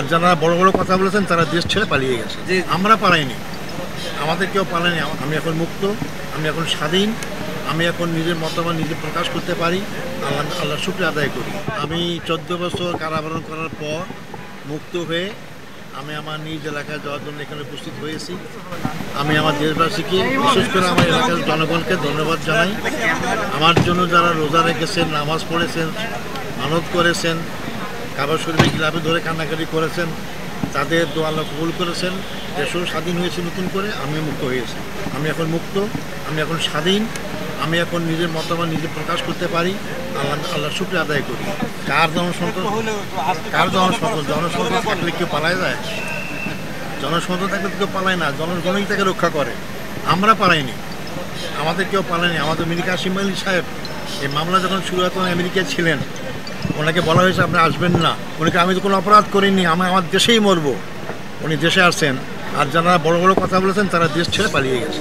আর যারা বড় বড় কথা বলেছেন তারা দেশ ছেড়ে পালিয়ে গেছে। আমরা পালাইনি, আমাদের কেউ পালায়নি। আমি এখন মুক্ত, আমি এখন স্বাধীন, আমি এখন নিজের মতামত নিজে প্রকাশ করতে পারি। আল্লাহ শুকরিয়া আদায় করি। আমি 14 বছর কারাবরণ করার পর মুক্ত হয়ে আমি আমার নিজ এলাকায় যাওয়ার জন্য এখানে উপস্থিত হয়েছি। আমি আমার দেশবাসীকে, বিশেষ করে আমার এলাকার জনগণকে ধন্যবাদ জানাই। আমার জন্য যারা রোজা রেখেছেন, নামাজ পড়েছেন, মানত করেছেন, কাবা শরীফে গিলাফে ধরে কান্নাকাটি করেছেন, তাদের দোয়া আল্লাহ কবুল করেছেন। দেশও স্বাধীন হয়েছে নতুন করে, আমি মুক্ত হয়েছি। আমি এখন মুক্ত, আমি এখন স্বাধীন, আমি এখন নিজের মতামত নিজে প্রকাশ করতে পারি। আল্লাহ শুকরিয়া আদায় করি। কার জনসংখ্যা থাকলে কেউ পালায় যায়? জনসংখ্যা থাকলে কেউ পালায় না, জনগণই তাকে রক্ষা করে। আমরা পালাইনি, আমাদের কেউ পালায়নি। আমাদের মির কাসেম আলী সাহেব এই মামলা যখন শুরু হয় তখন আমেরিকায় ছিলেন, ওনাকে বলা হয়েছে আপনি আসবেন না। উনিকে আমি তো কোনো অপরাধ করিনি, আমি আমার দেশেই মরবো। উনি দেশে আসছেন। আর যারা বড় বড় কথা বলেছেন তারা দেশ ছেড়ে পালিয়ে গেছে।